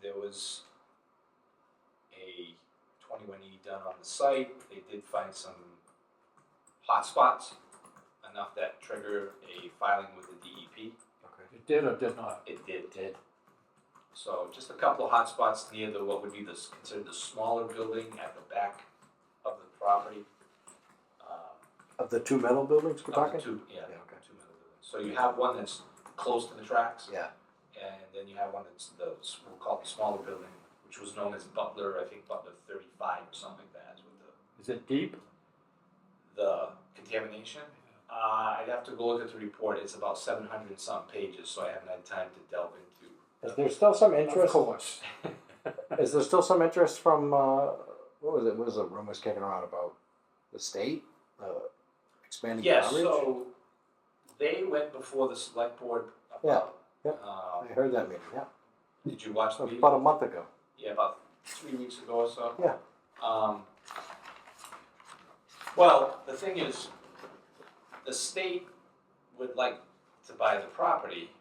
there was a 21E done on the site. They did find some hot spots, enough that trigger a filing with the DEP. It did or did not? It did. So just a couple of hot spots near what would be considered the smaller building at the back of the property. Of the 2 metal buildings we're talking? Two Yeah, okay. 2 metal buildings. So you have one that's close to the tracks, Yeah. and then you have one that's we'll call it the smaller building, which was known as Butler, I think Butler 35 or something like that, is what Is it deep? the contamination. I'd have to go look at the report. It's about 700 and some pages, so I haven't had time to delve into. Is there still some Of interest? course. Is there still some interest from, what was it, what was the rumors kicking around about the state, expanding Yeah, coverage? so they went before the select board about. I heard that meeting, yeah. Did you watch It the was meeting? about a month ago. Yeah, about 3 weeks ago or so. Yeah. Well, the thing is, the state would like to buy the property,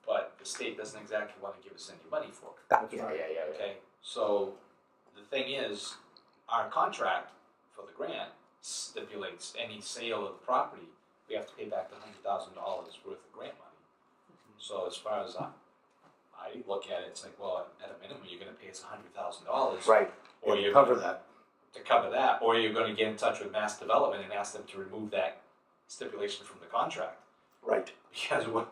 but the state doesn't exactly want to give us any money for it. That's Yeah, right. yeah, yeah. Okay, so the thing is, our contract for the grant stipulates any sale of the property, we have to pay back the $100,000 worth of grant money. So as far as I look at it, it's like, well, at a minimum, you're gonna pay us $100,000. Right, Or to you're cover gonna- that. To cover that, or you're gonna get in touch with Mass Development and ask them to remove that stipulation from the contract. Right. Because we're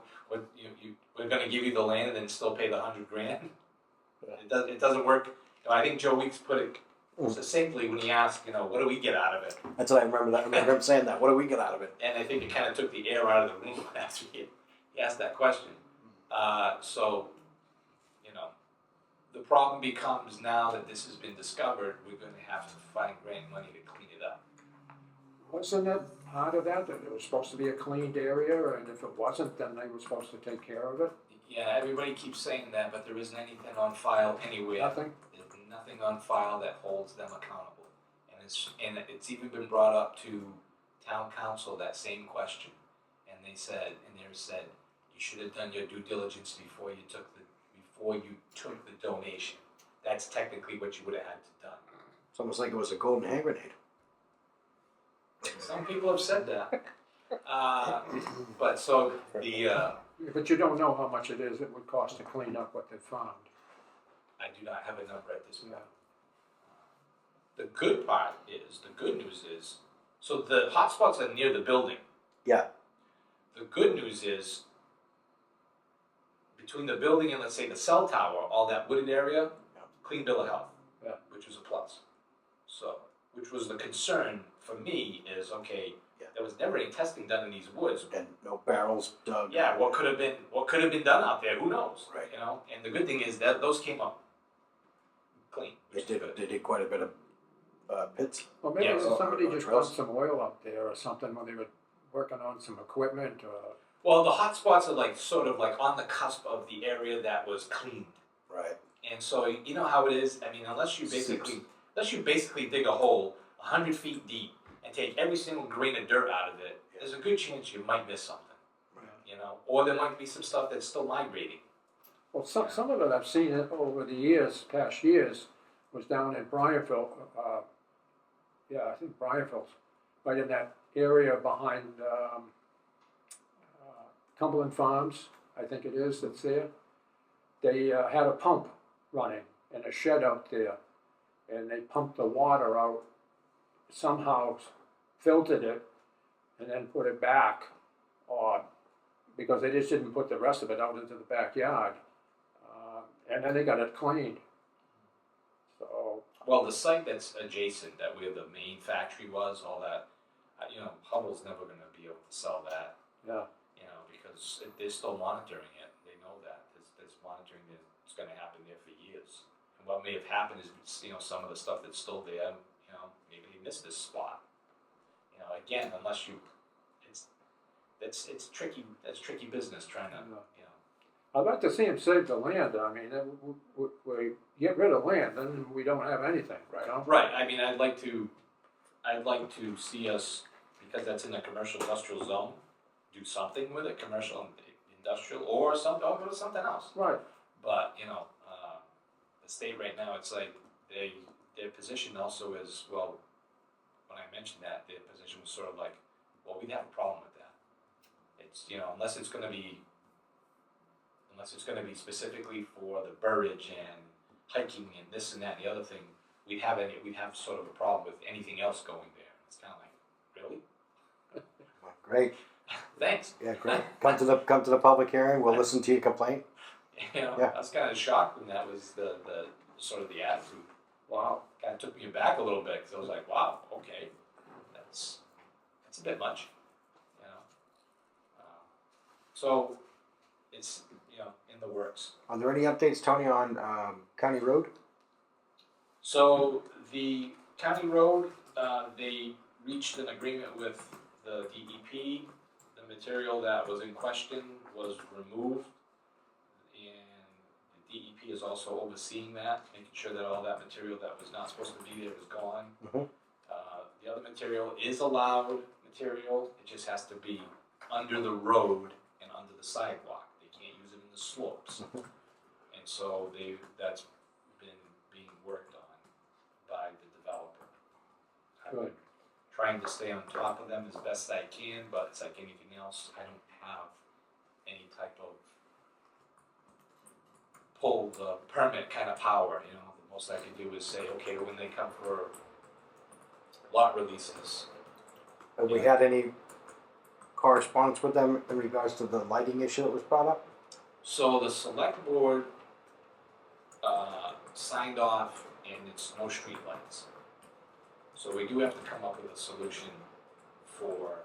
gonna give you the land and then still pay the $100,000. Yeah. It doesn't work. I think Joe Weeks put it succinctly when he asked, what do we get out of it? That's what I remember that. I remember him saying that. What do we get out of it? And I think it kind of took the air out of the room after he asked that question. So, the problem becomes now that this has been discovered, we're going to have to find grant money to clean it up. Wasn't it part of that it was supposed to be a cleaned area, and if it wasn't, then they were supposed to take care of it? Yeah, everybody keeps saying that, but there isn't anything on file anywhere. Nothing? There's nothing on file that holds them accountable. And it's even been brought up to town council, that same question. And they said, you should have done your due diligence before you took the donation. That's technically what you would have had to done. It's almost like it was a golden hand grenade. Some people have said that. But so But you don't know how much it would cost to clean up what they found. I do not have a number at this point. Yeah. The good news is, so the hotspots are near the building. Yeah. The good news is, between the building and let's say the cell tower, all that wooded area, clean bill of health, Yeah. which was a plus. So, which was the concern for me is, okay, Yeah. there was never any testing done in these woods. And no barrels dug. Yeah, what could have been done out there? Who knows? Right. And the good thing is that those came up clean. They Which is did, good. they did quite a bit of pits. Well, maybe Yeah, somebody or just trails. dumped some oil up there or something when they were working on some equipment or. Well, the hot spots are sort of on the cusp of the area that was cleaned. Right. And so you know how it is. I mean, unless you basically dig a hole 100 feet deep and take every single grain of dirt out of it, there's a good chance you might miss something. Right. Or there might be some stuff that's still migrating. Well, some of it I've seen it over the past years, was down in Bryanville. I think Bryanville's right in that area behind Cumberland Farms, I think it is, that's there. They had a pump running in a shed out there, and they pumped the water out, somehow filtered it, and then put it back, because they just didn't put the rest of it out into the backyard. And then they got it cleaned. So, Well, the site that's adjacent, that where the main factory was, all that, Hubble's never going to be able to sell that. yeah. Because they're still monitoring it. They know that. There's monitoring that's going to happen there for years. And what may have happened is, some of the stuff that's still there, maybe they missed this spot. Again, unless it's tricky. That's tricky business trying to, I'd like to see them save the land. I mean, we get rid of land, then we don't have anything, Right. Right. I mean, I'd like to see us, because that's in the commercial industrial zone, do something with it, commercial and industrial, or something, or go to something else. Right. But the state right now, it's like their position also is, well, when I mentioned that, their position was sort of like, well, we'd have a problem with that. It's unless it's going to be specifically for the burridge and hiking and this and that and the other thing, we'd have sort of a problem with anything else going there. It's kind of like, really? Great. thanks. Yeah, great. Come to the public hearing, we'll listen to your complaint. You know, Yeah. I was kind of shocked when that was the sort of the attitude. Wow, kind of took me aback a little bit because I was like, wow, okay, that's a bit much, you know. So it's in the works. Are there any updates, Tony, on County Road? So the county road, they reached an agreement with the DEP. The material that was in question was removed, and the DEP is also overseeing that, making sure that all that material that was not supposed to be there is gone. Mhm. The other material is allowed material, it just has to be under the road and under the sidewalk. They can't use it in the slopes. And so that's been being worked on by the developer. I've been Good. trying to stay on top of them as best I can, but it's like anything else, I don't have any type of pull the permit kind of power, The most I can do is say, okay, when they come for lot releases, Have we had any correspondence with them in regards to the lighting issue that was brought up? so the select board signed off, and it's no street lights. So we do have to come up with a solution for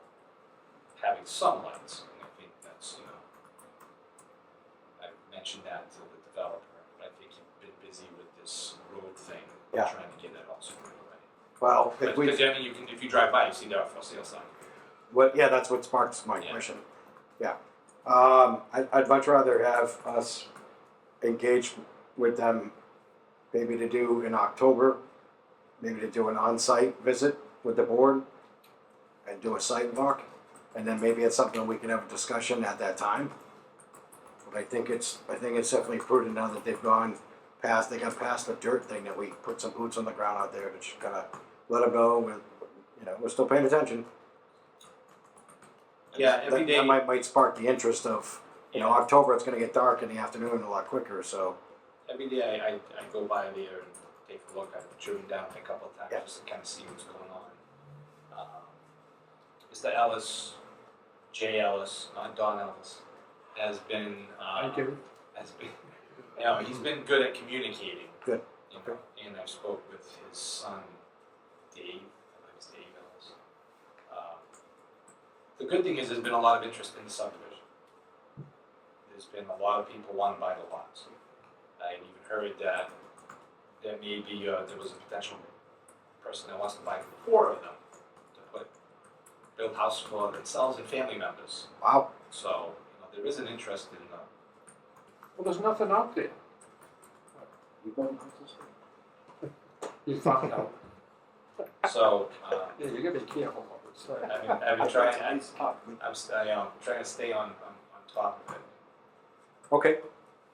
having some lights, and I think that's, I mentioned that to the developer, but I think he's been busy with this road thing, Yeah. trying to get that all squared away. Well, if Because we, if you drive by, you see their for sale sign. yeah, that's what sparks my Yeah. question. Yeah. I'd much rather have us engage with them, maybe to do in October, maybe to do an on-site visit with the board and do a site walk, and then maybe it's something we can have a discussion at that time. But I think it's definitely prudent now that they've got past the dirt thing, that we put some boots on the ground out there to just kind of let them know we're still paying attention. Yeah, every day. That might spark the interest of, October, it's gonna get dark in the afternoon a lot quicker, so. Every day I go by there and take a look. I've driven down a couple of times Yeah. just to kind of see what's going on. Mr. Ellis, Jay Ellis, not Don Ellis, has been Thank you. he's been good at communicating. Good. And I spoke with his son, Dave. I think it's Dave Ellis. The good thing is there's been a lot of interest in the subdivision. There's been a lot of people wanting to buy the lots. I even heard that there may be there was a potential person that wants to buy 4 of them to build a house for themselves and family members. Wow. So there is an interest in Well, there's nothing out there. You found out. so. Yeah, you gotta be careful what we say. I've been trying. I'm trying to stay on top of it. Okay.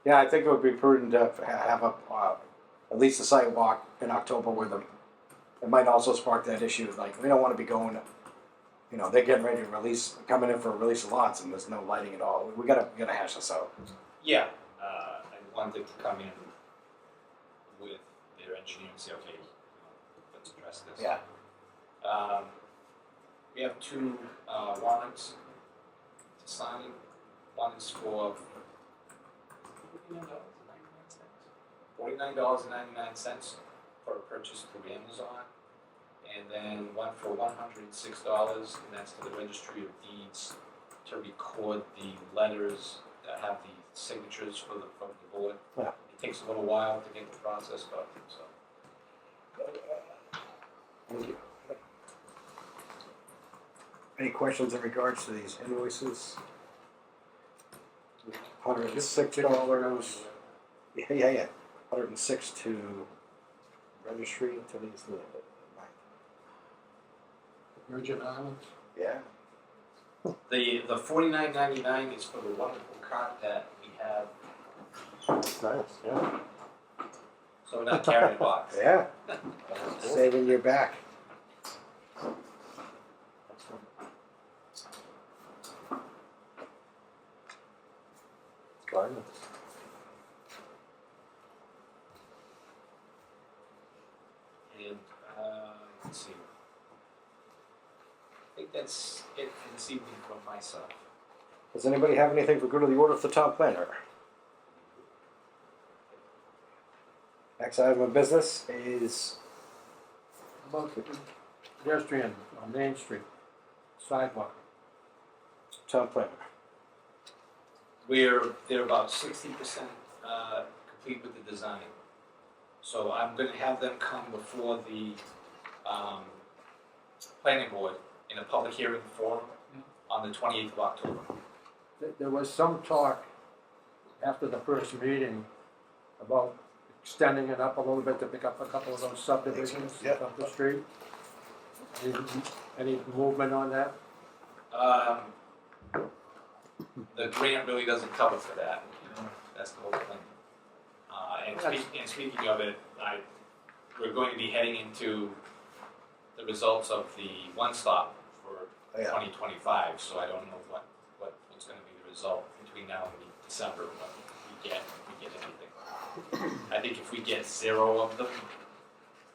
Yeah, I think it would be prudent to have at least a site walk in October with them. It might also spark that issue, like, we don't wanna be going, they're getting ready to coming in for a release of lots and there's no lighting at all. We gotta hash this out. Yeah, I wanted to come in with their engineer and say, okay, let's address this. Yeah. We have 2 warrants to sign. One is for $49.99 for a purchase through Amazon, and then one for $106, and that's to the Registry of Deeds to record the letters that have the signatures from the board. Yeah. It takes a little while to get the process, but so. Thank you. Any questions in regards to these invoices? $106. Yeah. 106 to registry. Today's the 9th. Virgin Islands. Yeah. The $49.99 is for the wonderful cart that we have, Nice, yeah. so we're not carrying a box. Yeah. Saving your back. Garden. And let's see. I think that's it for this evening from myself. Does anybody have anything for good of the order for the town planner? Next item of business is About the pedestrian on Main Street, sidewalk. town planner. They're about 60% complete with the design. So I'm gonna have them come before the planning board in a public hearing forum on the 28th of October. There was some talk after the first meeting about extending it up a little bit to pick up a couple of those subdivisions Yeah. up the street. Any movement on that? The grant really doesn't cover for that, that's the whole thing. And speaking of it, we're going to be heading into the results of the one stop for Yeah. 2025, so I don't know what's gonna be the result between now and December, but if we get anything. I think if we get 0 of them,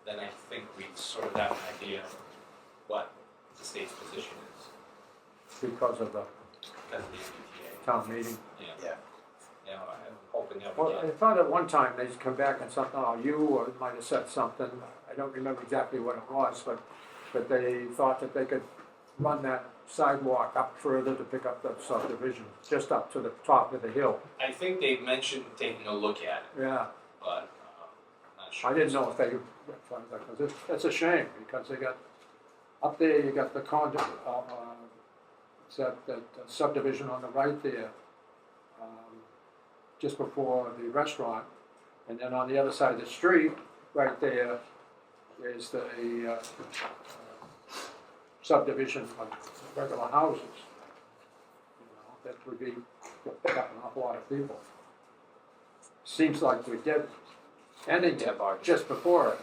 then I think we sort of have an idea of what the state's position is, Because of the because of the MBTA. town meeting? Yeah. Yeah. You know, I'm hoping that we Well, I get, thought at one time they'd come back and something, or you or might have said something, I don't remember exactly what it was, but they thought that they could run that sidewalk up further to pick up the subdivision, just up to the top of the hill. I think they mentioned taking a look at it, Yeah, but I'm not sure. I didn't know if they, because it's a shame, because they got, up there you got the condo, it's that subdivision on the right there, just before the restaurant, and then on the other side of the street, right there, is the subdivision of regular houses. You know, that would be, pick up an awful lot of people. Seems like we did, ending it just before it.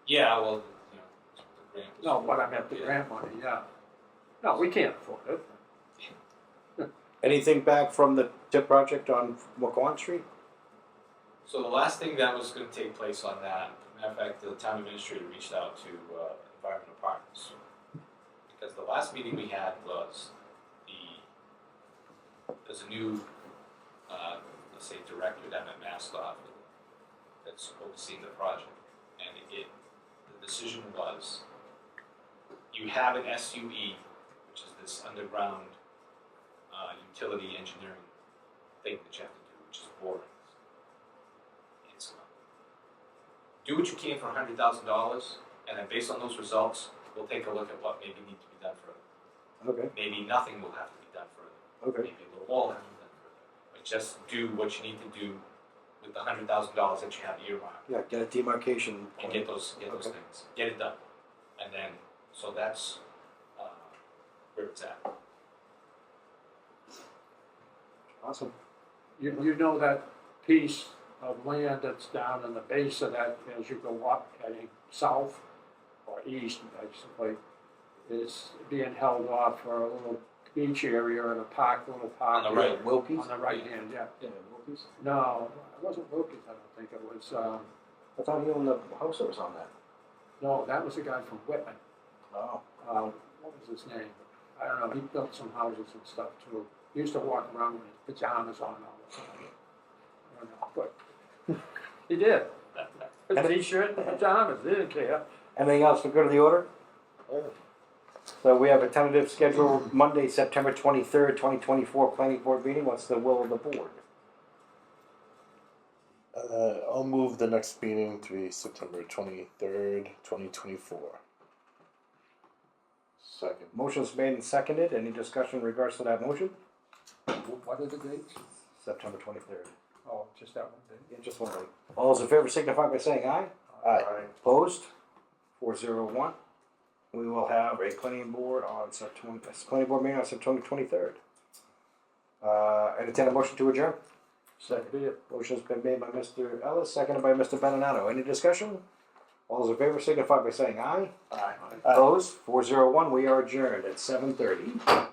Yeah, well, you know, the grant was. No, what I meant, the grant money, yeah. No, we can't afford it. Anything back from the tip project on McQuon Street? So the last thing that was gonna take place on that, matter of fact, the town administrator reached out to Environmental Partners. Because the last meeting we had was there's a new, let's say, director down at MassDOT that's overseeing the project. And the decision was, you have an SUE, which is this underground utility engineering thing that you have to do, which is boring. It's do what you can for $100,000, and then based on those results, we'll take a look at what maybe needs to be done further. Okay, Maybe nothing will have to be done further. okay. Maybe a little more will have to be done further. But just do what you need to do with the $100,000 that you have earmarked, Yeah, get a demarcation and point. get those Okay. things, get it done, and then so that's where it's at. Awesome. You know that piece of land that's down in the base of that, as you go up, heading south or east, basically, is being held off for a little beach area and a park, little park. On the right. Wilkie's? On the right hand, yeah. Yeah, Wilkie's. No, it wasn't Wilkie's, I don't think it was, I thought he owned the house that was on that. no, that was a guy from Whitman. Oh. What was his name? I don't know, he built some houses and stuff too. He used to walk around with pajamas on all the time. I don't know, but he did. His t-shirt and pajamas, he didn't care. Anything else for good of the order? So we have a tentative schedule, Monday, September 23rd, 2024 planning board meeting. What's the will of the board? I'll move the next meeting to be September 23rd, 2024. Second. Motion's made and seconded. Any discussion in regards to that motion? What are the dates? September 23rd. Oh, just that one day. Yeah, just one thing. All those in favor signify by saying aye. Aye. Opposed? 401. We will have a planning board on planning board meeting on September 23rd. Entertain a motion to adjourn. Second be it. Motion's been made by Mr. Ellis, seconded by Mr. Beninado. Any discussion? All those in favor signify by saying aye. Aye. Opposed? 401. We are adjourned at 7:30.